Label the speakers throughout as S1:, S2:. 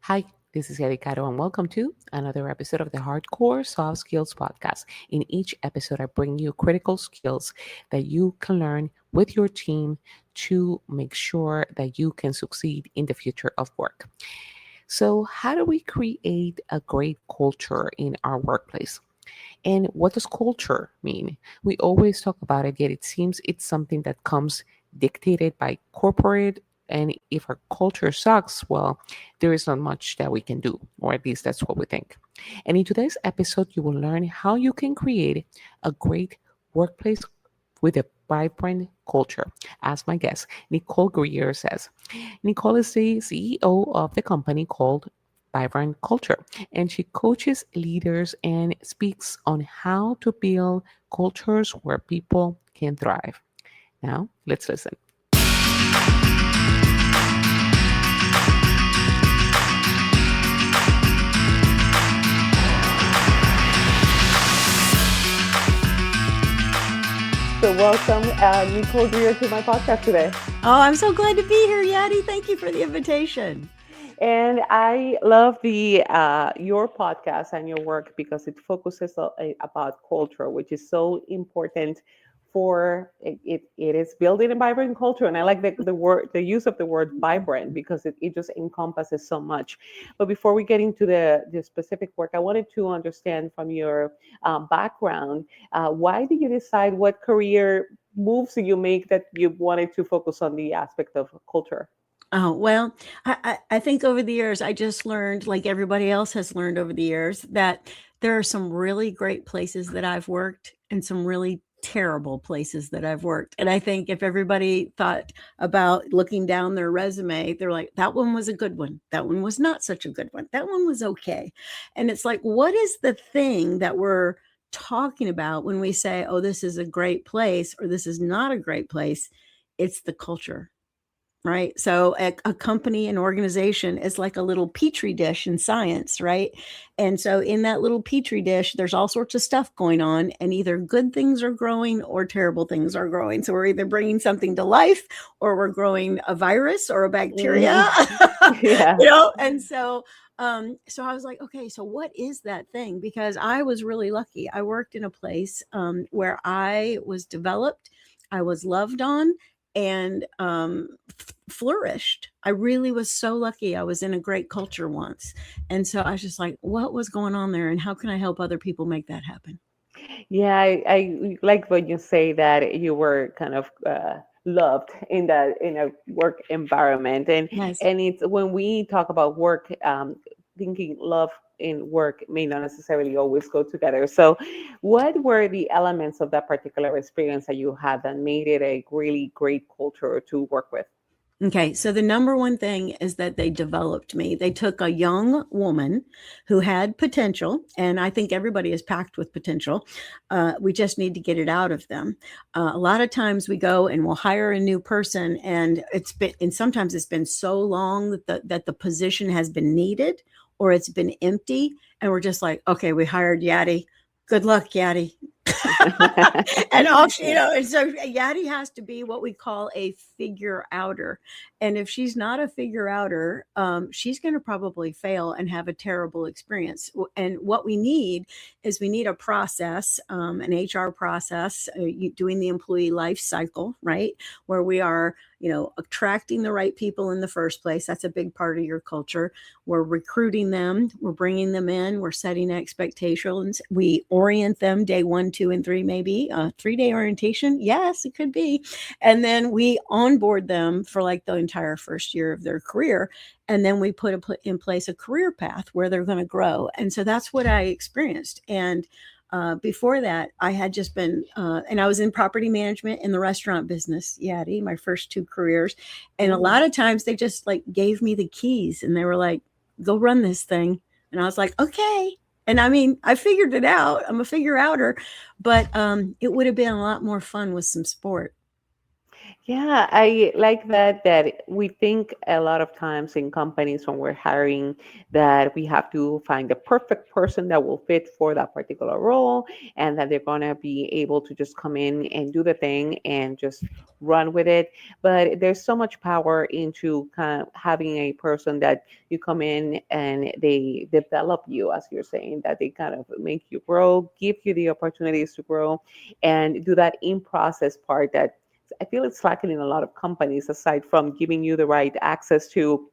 S1: Hi, this is Ericaro, and welcome to another episode of the Hardcore Soft Skills Podcast. In each episode, I bring you critical skills that you can learn with your team to make sure that you can succeed in the future of work. So, how do we create a great culture in our workplace? And what does culture mean? We always talk about it, yet it seems it's something that comes dictated by corporate. And if our culture sucks, well, there is not much that we can do, or at least that's what we think. And in today's episode, you will learn how you can create a great workplace with a vibrant culture. As my guest, Nicole Greer says. Nicole is the CEO of the company called Vibrant Culture, and she coaches leaders and speaks on how to build cultures where people can thrive. Now, let's listen. So, welcome, Nicole Greer, to my podcast today.
S2: Oh, I'm so glad to be here, Yadi. Thank you for the invitation.
S1: And I love the your podcast and your work because it focuses about culture, which is so important for it is building a vibrant culture. And I like the use of the word vibrant because it just encompasses so much. But before we get into the specific work, I wanted to understand from your background, why did you decide, what career moves did you make that you wanted to focus on the aspect of culture?
S2: Oh, well, I think over the years, I just learned, like everybody else has learned over the years, that there are some really great places that I've worked and some really terrible places that I've worked. And I think if everybody thought about looking down their resume, they're like, that one was a good one. That one was not such a good one. That one was okay. And it's like, what is the thing that we're talking about when we say, oh, this is a great place or this is not a great place? It's the culture. Right. So a company, an organization is like a little petri dish in science. Right. And so in that little petri dish, there's all sorts of stuff going on, and either good things are growing or terrible things are growing. So we're either bringing something to life or we're growing a virus or a bacteria,
S1: Yeah.
S2: And so I was like, okay, so what is that thing? Because I was really lucky. I worked in a place where I was developed, I was loved on, and flourished. I really was so lucky. I was in a great culture once. And so I was just like, what was going on there? And how can I help other people make that happen?
S1: Yeah, I like when you say that you were kind of loved in that in a work environment,
S2: Yes.
S1: and it's when we talk about work, thinking love in work may not necessarily always go together. So, what were the elements of that particular experience that you had that made it a really great culture to work with?
S2: Okay, so the number one thing is that they developed me. They took a young woman who had potential, and I think everybody is packed with potential. We just need to get it out of them. A lot of times we go and we'll hire a new person, and sometimes it's been so long that the position has been needed or it's been empty, and we're just like, okay, we hired Yadi. Good luck, Yadi. And all and so Yadi has to be what we call a figure outer. And if she's not a figure outer, she's going to probably fail and have a terrible experience. And what we need is we need a process, an HR process, doing the employee life cycle, right? Where we are, attracting the right people in the first place. That's a big part of your culture. We're recruiting them. We're bringing them in. We're setting expectations. We orient them day 1, 2, and 3, maybe a 3-day orientation. Yes, it could be. And then we onboard them for like the entire first year of their career. And then we put in place a career path where they're going to grow. And so that's what I experienced. And before that, I had just been, and I was in property management in the restaurant business, Yadi, my first 2 careers. And a lot of times they just like gave me the keys and they were like, go run this thing. And I was like, okay. And I mean, I figured it out. I'm a figure outer, but it would have been a lot more fun with some sport.
S1: Yeah, I like that we think a lot of times in companies when we're hiring that we have to find the perfect person that will fit for that particular role and that they're going to be able to just come in and do the thing and just run with it. But there's so much power into kind of having a person that you come in and they develop you, as you're saying, that they kind of make you grow, give you the opportunities to grow, and do that in process part that I feel it's lacking in a lot of companies, aside from giving you the right access to,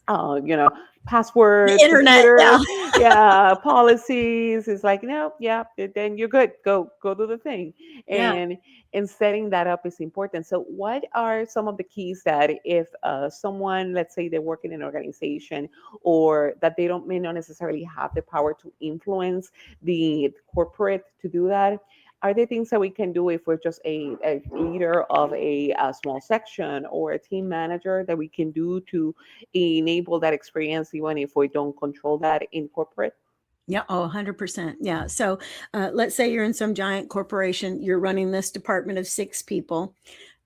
S1: you know,
S2: The
S1: passwords,
S2: internet, yeah.
S1: computers, yeah, policies. It's like, no, yeah, then you're good. Go do the thing.
S2: Yeah.
S1: And setting that up is important. So, what are some of the keys that if someone, let's say they work in an organization, or that they don't may not necessarily have the power to influence the corporate to do that? Are there things that we can do if we're just a leader of a small section or a team manager that we can do to enable that experience even if we don't control that in corporate?
S2: Yeah, oh, 100%. Yeah. So let's say you're in some giant corporation, you're running this department of 6 people.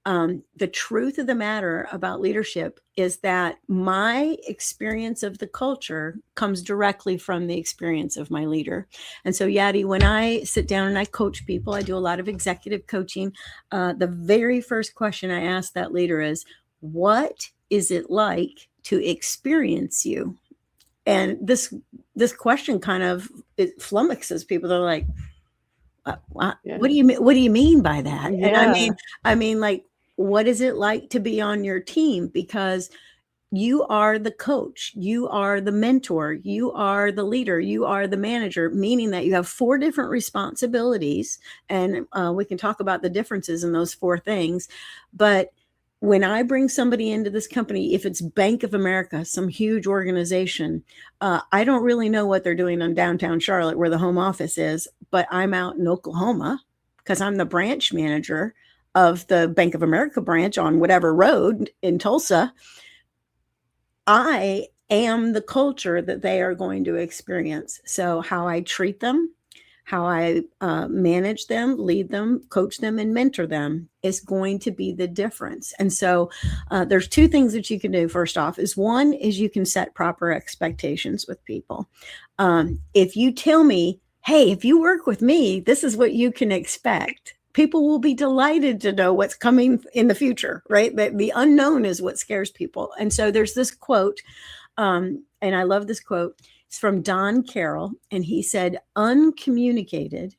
S2: The truth of the matter about leadership is that my experience of the culture comes directly from the experience of my leader. And so, Yadi, when I sit down and I coach people, I do a lot of executive coaching. The very first question I ask that leader is, what is it like to experience you? And this question kind of it flummoxes people. They're like,
S1: Yeah.
S2: what do you mean? What do you mean by that? And
S1: Yeah.
S2: I mean, like, what is it like to be on your team? Because you are the coach, you are the mentor, you are the leader, you are the manager, meaning that you have 4 different responsibilities. And we can talk about the differences in those 4 things. But when I bring somebody into this company, if it's Bank of America, some huge organization, I don't really know what they're doing in downtown Charlotte where the home office is, but I'm out in Oklahoma because I'm the branch manager of the Bank of America branch on whatever road in Tulsa. I am the culture that they are going to experience. So, how I treat them, how I manage them, lead them, coach them, and mentor them is going to be the difference. And so, there's 2 things that you can do. First off, is one is you can set proper expectations with people. If you tell me, hey, if you work with me, this is what you can expect. People will be delighted to know what's coming in the future, right? The unknown is what scares people. And so there's this quote, and I love this quote. It's from Don Carroll, and he said, uncommunicated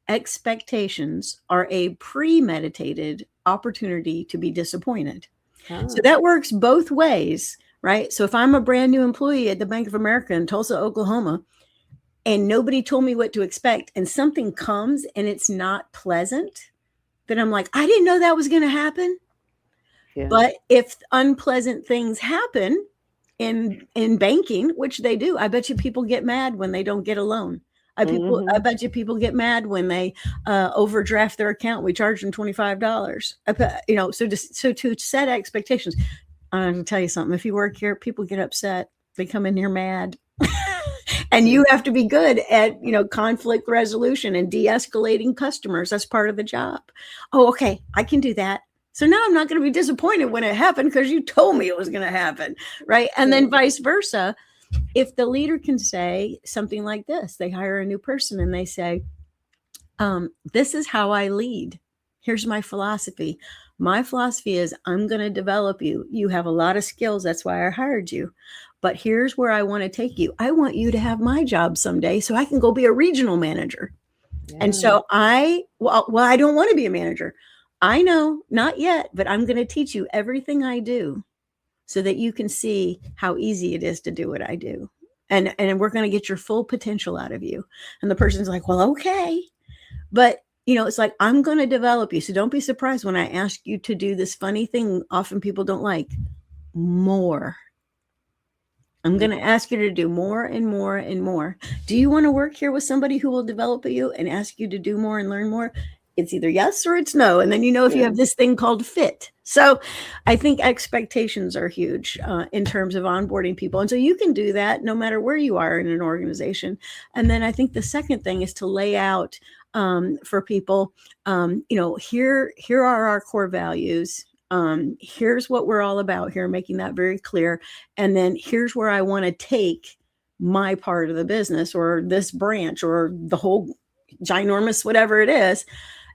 S2: expectations are a premeditated opportunity to be disappointed. So
S1: Ah,
S2: that works both ways, right? So if I'm a brand new employee at the Bank of America in Tulsa, Oklahoma, and nobody told me what to expect, and something comes and it's not pleasant, then I'm like, I didn't know that was going to happen.
S1: yeah.
S2: But if unpleasant things happen in banking, which they do, I bet you people get mad when they don't get a loan. I
S1: Hmm.
S2: bet you people get mad when they overdraft their account. We charge them $25. So to set expectations, I'm going to tell you something. If you work here, people get upset. They come in here mad. And
S1: Yeah.
S2: you have to be good at conflict resolution and de-escalating customers. That's part of the job. Oh, okay, I can do that. So now I'm not going to be disappointed when it happened because you told me it was going to happen, right? And then vice versa. If the leader can say something like this, they hire a new person and they say, this is how I lead. Here's my philosophy. My philosophy is I'm going to develop you. You have a lot of skills. That's why I hired you. But here's where I want to take you. I want you to have my job someday so I can go be a regional manager. And
S1: Yeah.
S2: so I don't want to be a manager. I know, not yet, but I'm going to teach you everything I do so that you can see how easy it is to do what I do. And we're going to get your full potential out of you. And the person's like, well, okay. But it's like, I'm going to develop you. So don't be surprised when I ask you to do this funny thing often people don't like, more. I'm going to ask you to do more and more and more. Do you want to work here with somebody who will develop you and ask you to do more and learn more? It's either yes or it's no. And then if you
S1: Yeah.
S2: have this thing called fit. So I think expectations are huge in terms of onboarding people. And so you can do that no matter where you are in an organization. And then I think the second thing is to lay out for people, here are our core values. Here's what we're all about here, making that very clear. And then here's where I want to take my part of the business or this branch or the whole ginormous, whatever it is.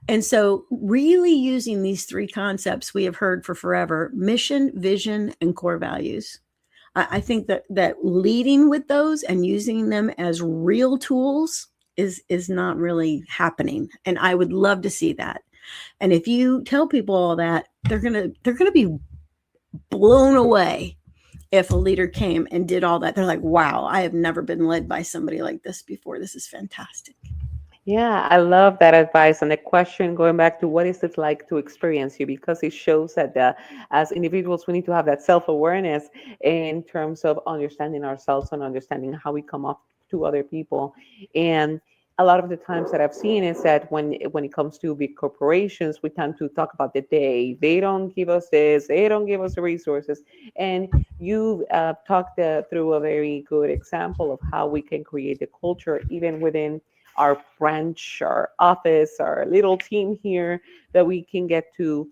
S2: And so really using these three concepts we have heard for forever: mission, vision, and core values. I think that leading with those and using them as real tools is not really happening. And I would love to see that. And if you tell people all that, they're gonna be blown away if a leader came and did all that. They're like, wow, I have never been led by somebody like this before. This is fantastic.
S1: Yeah, I love that advice. And the question going back to what is it like to experience you, because it shows that as individuals, we need to have that self-awareness in terms of understanding ourselves and understanding how we come up to other people. And a lot of the times that I've seen is that when it comes to big corporations, we tend to talk about the they don't give us this, they don't give us the resources. And you talked through a very good example of how we can create the culture even within our branch, our office, our little team here, that we can get to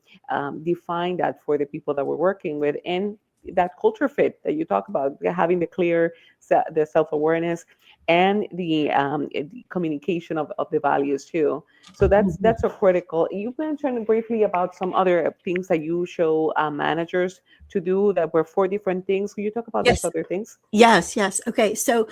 S1: define that for the people that we're working with, and that culture fit that you talk about, having the clear, the self-awareness and the communication of the values too. So that's a critical. You mentioned briefly about some other things that you show managers to do that were four different things. Can you talk about those
S2: Yes.
S1: other things?
S2: Yes. Okay. So,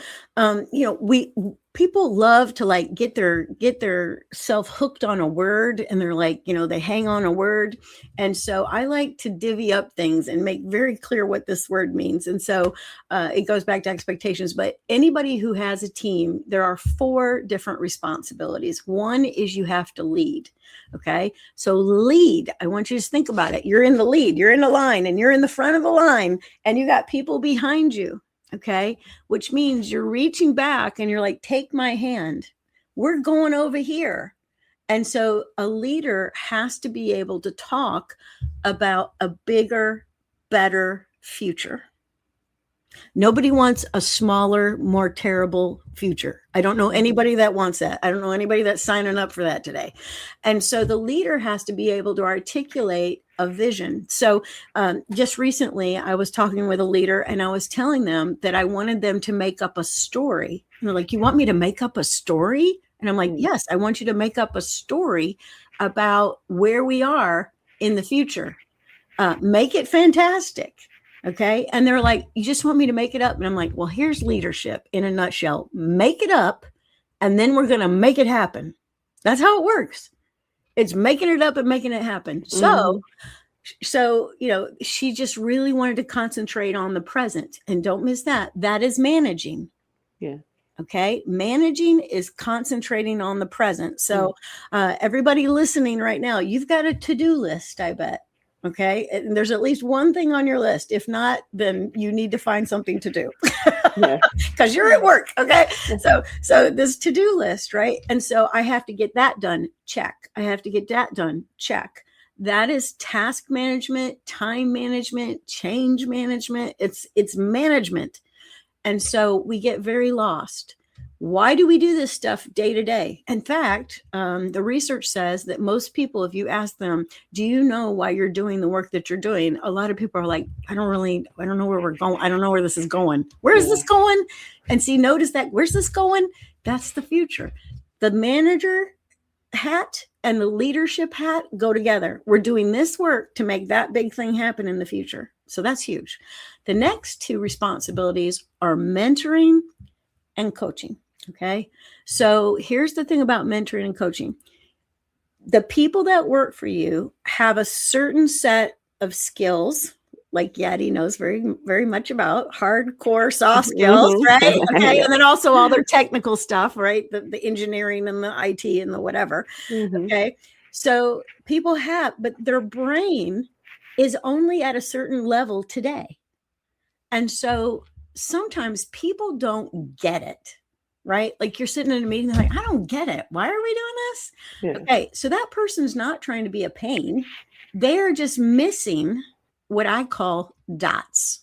S2: people love to like get their self hooked on a word, and they're like, they hang on a word. And so I like to divvy up things and make very clear what this word means. And so it goes back to expectations. But anybody who has a team, there are four different responsibilities. One is you have to lead. Okay. So lead, I want you to think about it. You're in the lead, you're in the line, and you're in the front of the line, and you got people behind you. Okay. Which means you're reaching back and you're like, take my hand. We're going over here. And so a leader has to be able to talk about a bigger, better future. Nobody wants a smaller, more terrible future. I don't know anybody that wants that. I don't know anybody that's signing up for that today. And so the leader has to be able to articulate a vision. So just recently, I was talking with a leader and I was telling them that I wanted them to make up a story. And they're like, you want me to make up a story? And I'm like, yes, I want you to make up a story about where we are in the future. Make it fantastic. Okay. And they're like, you just want me to make it up? And I'm like, well, here's leadership in a nutshell. Make it up, and then we're going to make it happen. That's how it works. It's making it up and making it happen. So, she just really wanted to concentrate on the present, and don't miss that. That is managing.
S1: Yeah.
S2: Okay. Managing is concentrating on the present. So everybody listening right now, you've got a to-do list, I bet. Okay. And there's at least one thing on your list. If not, then you need to find something to do because you're at work. Okay. So this to-do list, right? And so I have to get that done. Check. I have to get that done. Check. That is task management, time management, change management. It's management. And so we get very lost. Why do we do this stuff day to day? In fact, the research says that most people, if you ask them, do you know why you're doing the work that you're doing? A lot of people are like, I don't know where we're going. I don't know where this is going. Where is this going? And see, notice that, where's this going? That's the future. The manager hat and the leadership hat go together. We're doing this work to make that big thing happen in the future. So that's huge. The next two responsibilities are mentoring and coaching. Okay. So here's the thing about mentoring and coaching. The people that work for you have a certain set of skills, like Yadi knows very, very much about, hardcore soft skills, right? Okay. And then also all their technical stuff, right? The engineering and the IT and the whatever. Okay. So people have, but their brain is only at a certain level today. And so sometimes people don't get it, right? Like you're sitting in a meeting, they're like, I don't get it. Why are we doing this? Yeah. Okay. So that person's not trying to be a pain. They're just missing what I call dots.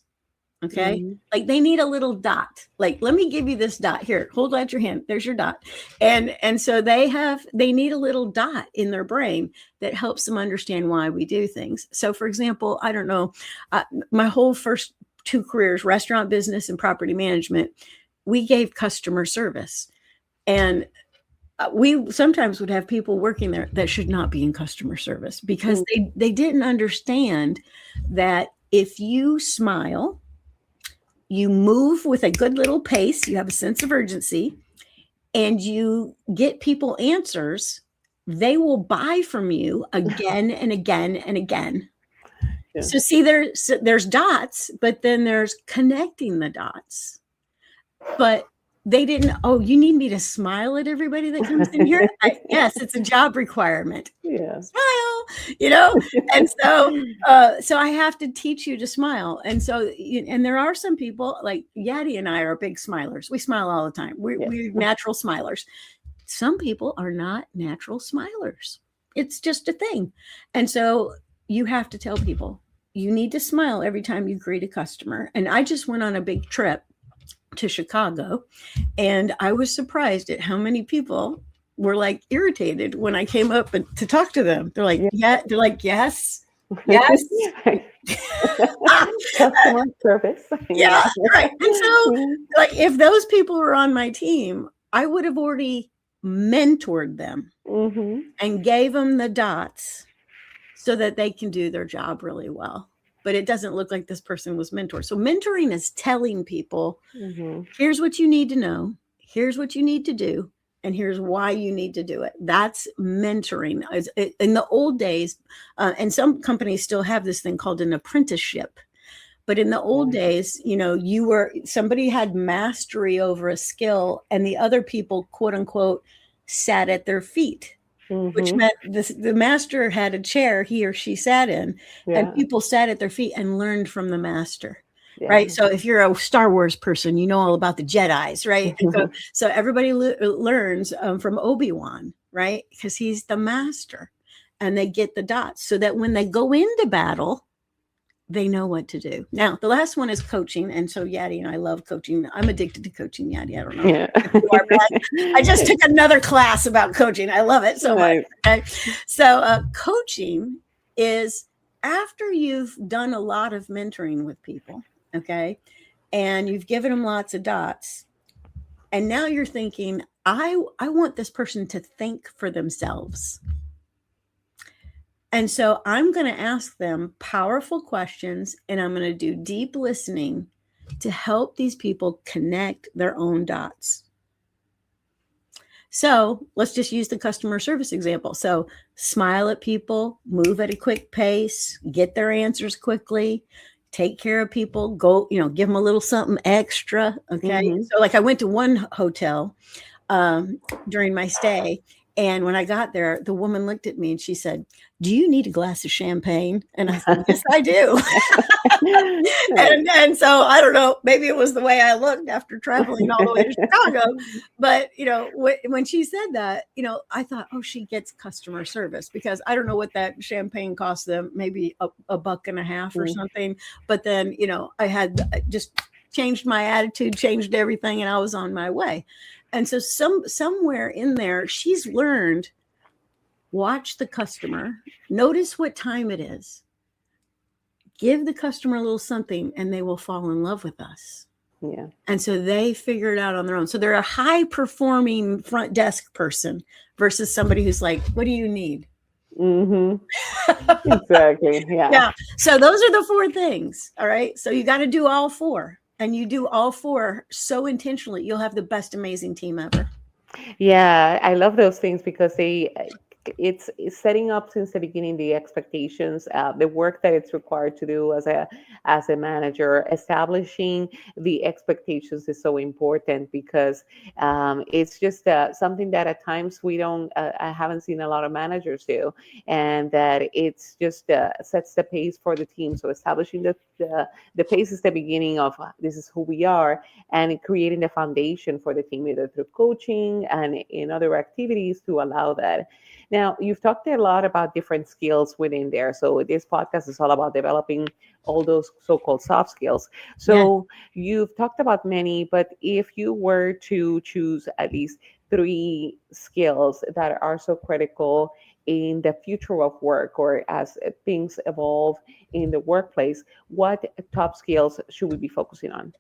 S2: Okay. Like they need a little dot. Like, let me give you this dot here. Hold out your hand. There's your dot. And so they need a little dot in their brain that helps them understand why we do things. So for example, I don't know, my whole first 2 careers, restaurant business and property management, we gave customer service. And we sometimes would have people working there that should not be in customer service because they didn't understand that if you smile, you move with a good little pace, you have a sense of urgency, and you get people answers, they will buy from you again and again and again. Yeah. So see, there's dots, but then there's connecting the dots. But they didn't, you need me to smile at everybody that comes in here? Yes, it's a job requirement. Yeah. Smile, and so I have to teach you to smile. And so, and there are some people like Yadi and I are big smilers. We smile all the time. We're natural smilers. Some people are not natural smilers. It's just a thing. And so you have to tell people, you need to smile every time you greet a customer. And I just went on a big trip to Chicago, and I was surprised at how many people were like irritated when I came up to talk to them. They're like, they're like, yes.
S1: Customer service.
S2: Yeah, right. And so, like, if those people were on my team, I would have already mentored them and gave them the dots so that they can do their job really well. But it doesn't look like this person was mentored. So mentoring is telling people, here's what you need to know, here's what you need to do, and here's why you need to do it. That's mentoring. In the old days, and some companies still have this thing called an apprenticeship. But in the old days, somebody had mastery over a skill, and the other people, quote unquote, sat at their feet. Which meant the master had a chair he or she sat in, and people sat at their feet and learned from the master, right? So if you're a Star Wars person, you know all about the Jedis, right? So everybody learns from Obi-Wan, right? Because he's the master, and they get the dots so that when they go into battle, they know what to do. Now, the last one is coaching. And so Yadi and I love coaching. I'm addicted to coaching, Yadi. I don't know. Yeah. I just took another class about coaching. I love it so much. Okay? So coaching is after you've done a lot of mentoring with people, okay, and you've given them lots of dots, and now you're thinking, I want this person to think for themselves. And so I'm going to ask them powerful questions, and I'm going to do deep listening to help these people connect their own dots. So let's just use the customer service example. So smile at people, move at a quick pace, get their answers quickly, take care of people, go, give them a little something extra. Okay. So like I went to one hotel during my stay. And when I got there, the woman looked at me and she said, "Do you need a glass of champagne?" And I said, "Yes, I do." and so I don't know, maybe it was the way I looked after traveling all the way to Chicago. But, when she said that, I thought, oh, she gets customer service, because I don't know what that champagne cost them, maybe $1.50 or something. But then, I had just changed my attitude, changed everything, and I was on my way. And so somewhere in there, she's learned, watch the customer, notice what time it is, give the customer a little something, and they will fall in love with us. Yeah. And so they figure it out on their own. So they're a high performing front desk person versus somebody who's like, what do you need?
S1: Exactly. Yeah.
S2: Yeah. So those are the 4 things. All right. So you got to do all 4. And you do all 4 so intentionally, you'll have the best, amazing team ever.
S1: Yeah, I love those things because it's setting up since the beginning the expectations, the work that it's required to do as a manager. Establishing the expectations is so important because it's just something that at times I haven't seen a lot of managers do, and that it's just sets the pace for the team. So establishing the pace is the beginning of this is who we are, and creating the foundation for the team either through coaching and in other activities to allow that. Now, Now, you've talked a lot about different skills within there. So this podcast is all about developing all those so-called soft skills.
S2: Yeah.
S1: So you've talked about many, but if you were to choose at least three skills that are so critical in the future of work or as things evolve in the workplace, what top skills should we be focusing on?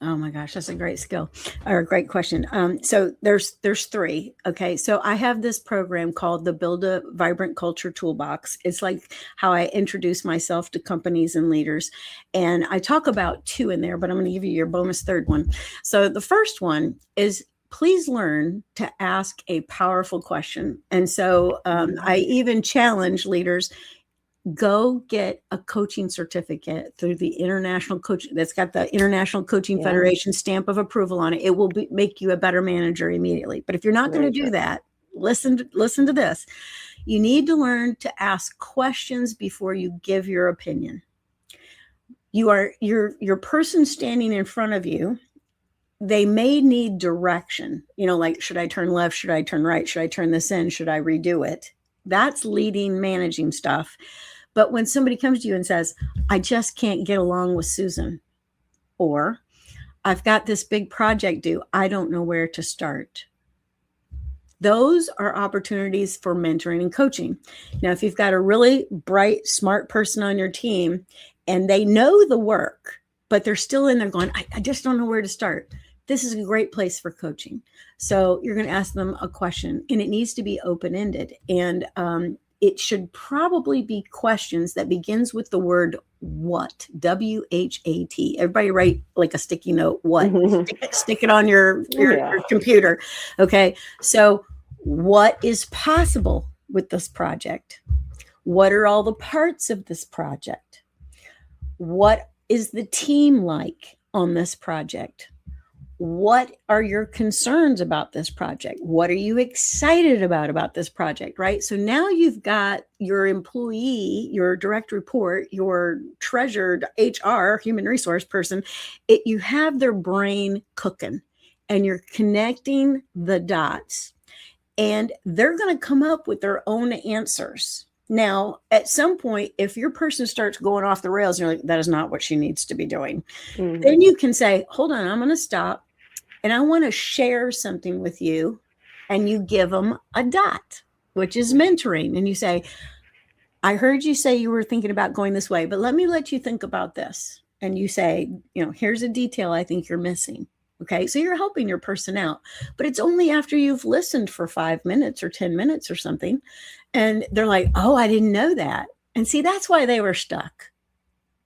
S2: Oh my gosh, that's a great skill or a great question. So there's three. Okay, so I have this program called the Build a Vibrant Culture Toolbox. It's like how I introduce myself to companies and leaders, and I talk about two in there, but I'm going to give you your bonus third one. So the first one is please learn to ask a powerful question. And so I even challenge leaders, go get a coaching certificate through the international coach that's got the International Coaching Federation stamp of approval on it. It will make you a better manager immediately. But if you're not going to do that, listen to this. You need to learn to ask questions before you give your opinion. Your person standing in front of you, they may need direction. Like, should I turn left? Should I turn right? Should I turn this in? Should I redo it? That's leading, managing stuff. But when somebody comes to you and says, I just can't get along with Susan, or I've got this big project due, I don't know where to start. Those are opportunities for mentoring and coaching. Now, if you've got a really bright, smart person on your team and they know the work, but they're still in there going, I just don't know where to start. This is a great place for coaching. So you're going to ask them a question, and it needs to be open-ended. And it should probably be questions that begins with the word what, W-H-A-T. Everybody write like a sticky note, what, stick it on your computer. Okay. So what is possible with this project? What are all the parts of this project? What is the team like on this project? What are your concerns about this project? What are you excited about this project, right? So now you've got your employee, your direct report, your treasured HR, human resource person, you have their brain cooking and you're connecting the dots, and they're going to come up with their own answers. Now, at some point, if your person starts going off the rails, you're like, that is not what she needs to be doing. Then you can say, hold on, I'm going to stop. And I want to share something with you. And you give them a dot, which is mentoring. And you say, I heard you say you were thinking about going this way, but let you think about this. And you say, here's a detail I think you're missing. Okay. So you're helping your person out, but it's only after you've listened for 5 minutes or 10 minutes or something. And they're like, oh, I didn't know that. And see, that's why they were stuck,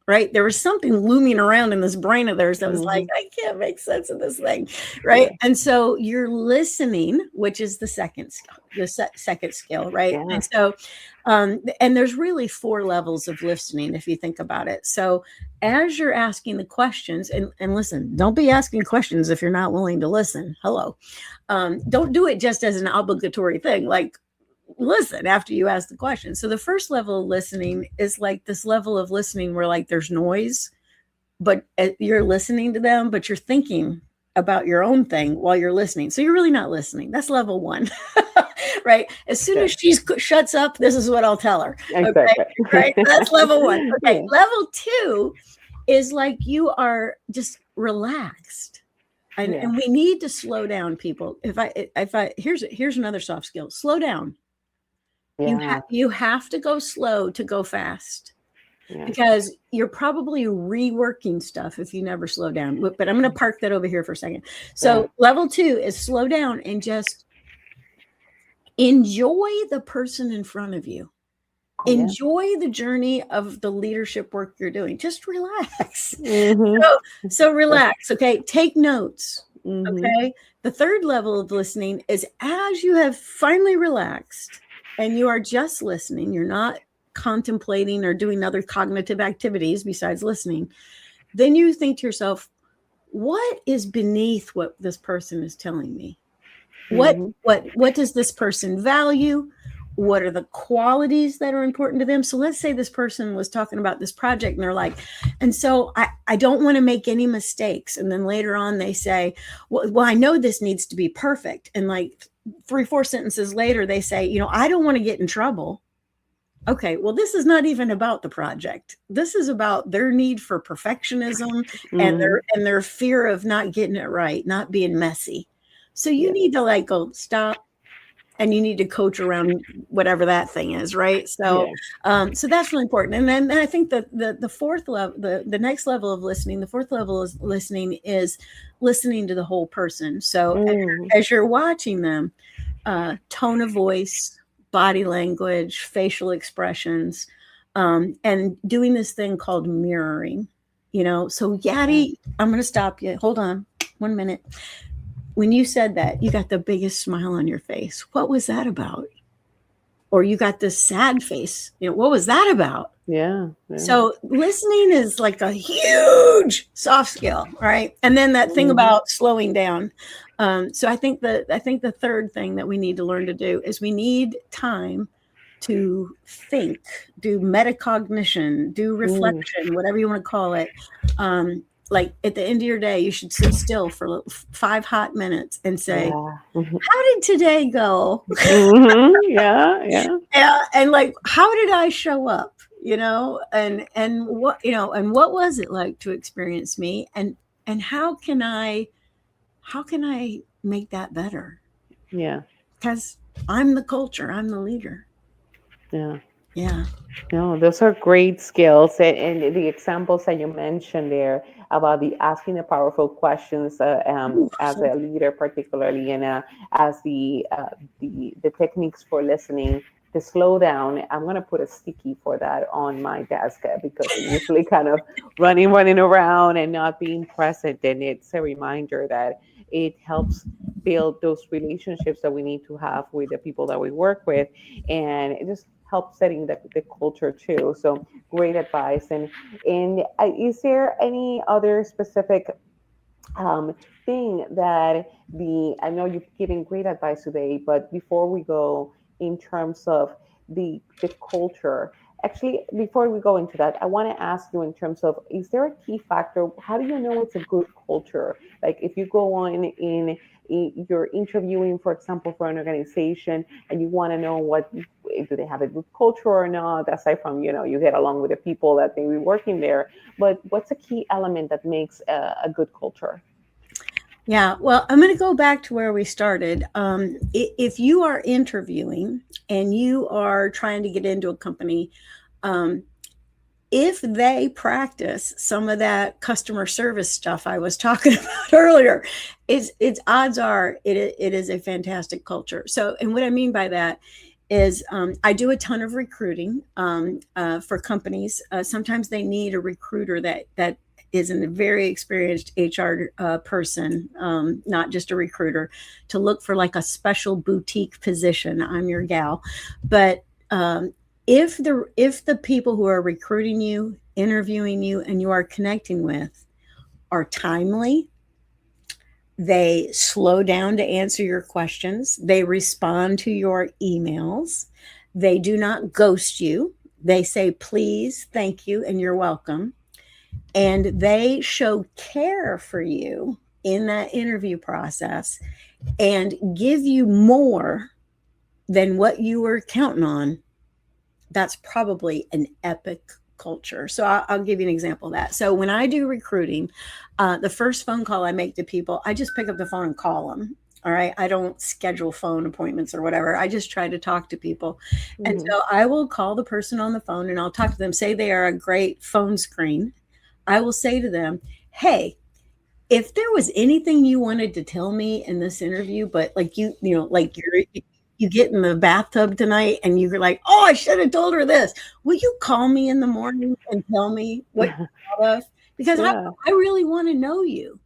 S2: right? There was something looming around in this brain of theirs that was like, I can't make sense of this thing, right? And so you're listening, which is the second skill, right? And so, and there's really 4 levels of listening if you think about it. So as you're asking the questions, and listen, don't be asking questions if you're not willing to listen. Hello. Don't do it just as an obligatory thing. Like, listen after you ask the question. So the first level of listening is like this level of listening where like there's noise, but you're listening to them, but you're thinking about your own thing while you're listening. So you're really not listening. That's level 1, right? As soon as she shuts up, this is what I'll tell her. Okay, right? That's level 1. Okay, level 2 is like you are just relaxed. And we need to slow down, people. Here's another soft skill. Slow down. You have to go slow to go fast, because you're probably reworking stuff if you never slow down. But I'm going to park that over here for a second. So level 2 is slow down and just enjoy the person in front of you. Enjoy the journey of the leadership work you're doing. Just relax. So relax. Okay. Take notes. Okay. The third level of listening is as you have finally relaxed and you are just listening, you're not contemplating or doing other cognitive activities besides listening. Then you think to yourself, what is beneath what this person is telling me? What does this person value? what are the qualities that are important to them. So let's say this person was talking about this project and they're like, and so I don't want to make any mistakes. And then later on they say, well, I know this needs to be perfect. And like 3-4 sentences later, they say, I don't want to get in trouble. Okay, well, this is not even about the project. This is about their need for perfectionism and their fear of not getting it right, not being messy. So you need to like go stop, and you need to coach around whatever that thing is, right? So, so that's really important. And then I think that the fourth level, the next level of listening, the fourth level is listening to the whole person. So as you're watching them, tone of voice, body language, facial expressions, and doing this thing called mirroring. So Yadi, I'm going to stop you. Hold on 1 minute. When you said that, you got the biggest smile on your face. What was that about? Or you got this sad face. What was that about?
S1: Yeah.
S2: So listening is like a huge soft skill, right? And then that thing about slowing down. So I think the third thing that we need to learn to do is we need time to think, do metacognition, do reflection, whatever you want to call it. Like at the end of your day, you should sit still for 5 hot minutes and say, how did today go?
S1: Yeah.
S2: And like, how did I show up? And what was it like to experience me? And how can I make that better?
S1: Yeah.
S2: Because I'm the culture, I'm the leader. Yeah.
S1: No, those are great skills, and the examples that you mentioned there about the asking the powerful questions as a leader, particularly, and as the techniques for listening, the slow down. I'm gonna put a sticky for that on my desk because I'm usually kind of running around and not being present, and it's a reminder that it helps build those relationships that we need to have with the people that we work with, and it just help setting the culture too. So great advice. And is there any other specific thing that I know you've given great advice today, but before we go in terms of the culture, actually, before we go into that, I want to ask you in terms of, is there a key factor? How do you know it's a good culture? Like if you go on in you're interviewing, for example, for an organization, and you want to know do they have a good culture or not, aside from, you get along with the people that may be working there, but what's a key element that makes a good culture?
S2: Yeah, well, I'm going to go back to where we started. If you are interviewing and you are trying to get into a company, if they practice some of that customer service stuff I was talking about earlier, it's odds are it is a fantastic culture. So, and what I mean by that is I do a ton of recruiting for companies. Sometimes they need a recruiter that is a very experienced HR person, not just a recruiter, to look for like a special boutique position. I'm your gal. But if the people who are recruiting you, interviewing you, and you are connecting with are timely, they slow down to answer your questions, they respond to your emails, they do not ghost you, they say please, thank you, and you're welcome, and they show care for you in that interview process and give you more than what you were counting on, that's probably an epic culture. So I'll give you an example of that. So when I do recruiting, the first phone call I make to people, I just pick up the phone and call them. All right. I don't schedule phone appointments or whatever. I just try to talk to people. And so I will call the person on the phone and I'll talk to them. Say they are a great phone screen. I will say to them, hey, if there was anything you wanted to tell me in this interview, but like like you get in the bathtub tonight and you're like, oh, I should have told her this. Will you call me in the morning and tell me what you thought of? Because I really want to know you.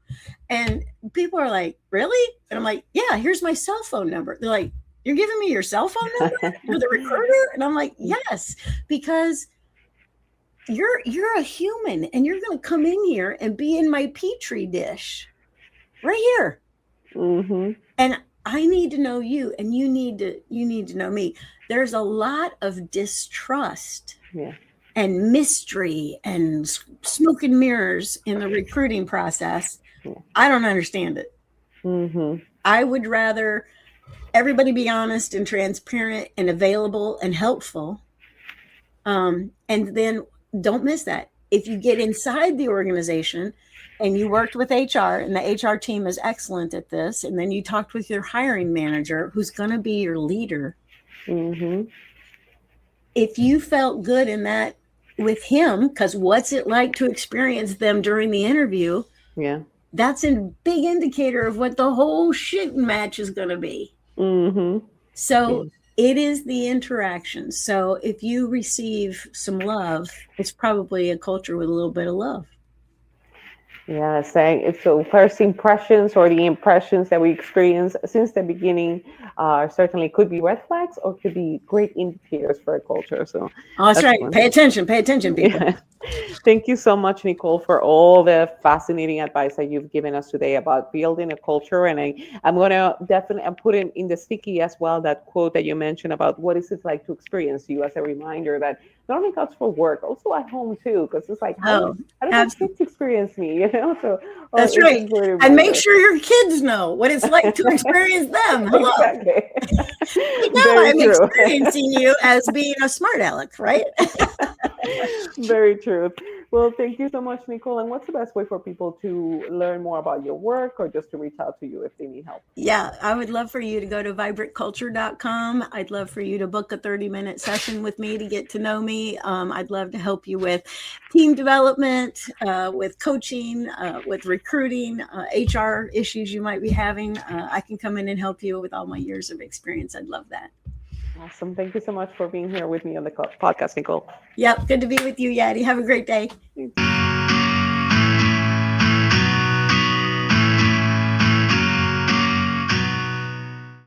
S2: And people are like, really? And I'm like, yeah, here's my cell phone number. They're like, you're giving me your cell phone number for the recruiter? And I'm like, yes, because you're a human and you're going to come in here and be in my petri dish right here. And I need to know you, and you need to know me. There's a lot of distrust
S1: Yeah.
S2: and mystery and smoke and mirrors in the recruiting process.
S1: Yeah.
S2: I don't understand it.
S1: Mm-hmm.
S2: I would rather everybody be honest and transparent and available and helpful. And then don't miss that. If you get inside the organization and you worked with HR and the HR team is excellent at this, and then you talked with your hiring manager who's going to be your leader.
S1: Mm-hmm.
S2: If you felt good in that with him, because what's it like to experience them during the interview?
S1: Yeah.
S2: That's a big indicator of what the whole shit match is going to be.
S1: Mm-hmm.
S2: So it is the interaction. So if you receive some love, it's probably a culture with a little bit of love.
S1: Yeah, saying it's so first impressions or the impressions that we experience since the beginning certainly could be red flags or could be great indicators for a culture. So
S2: Oh, that's right.
S1: one.
S2: Pay attention, people.
S1: Yeah. Thank you so much, Nicole, for all the fascinating advice that you've given us today about building a culture. And I'm going to definitely put in the sticky as well that quote that you mentioned about what is it like to experience you as a reminder that not only counts for work, also at home too, because it's like,
S2: Oh,
S1: how do my
S2: absolutely.
S1: kids experience me? You know, so
S2: That's
S1: it's
S2: right.
S1: a great
S2: And make
S1: reminder.
S2: sure your kids know what it's like to experience them. Hello.
S1: Exactly.
S2: Right now
S1: Very
S2: I'm
S1: true.
S2: experiencing you as being a smart aleck, right?
S1: Very true. Well, thank you so much, Nicole. And what's the best way for people to learn more about your work or just to reach out to you if they need help?
S2: Yeah, I would love for you to go to vibrantculture.com. I'd love for you to book a 30-minute session with me to get to know me. I'd love to help you with team development, with coaching, with recruiting, HR issues you might be having. I can come in and help you with all my years of experience. I'd love that.
S1: Awesome. Thank you so much for being here with me on the podcast, Nicole.
S2: Yep, good to be with you, Yadi. Have a great day.
S1: Thanks.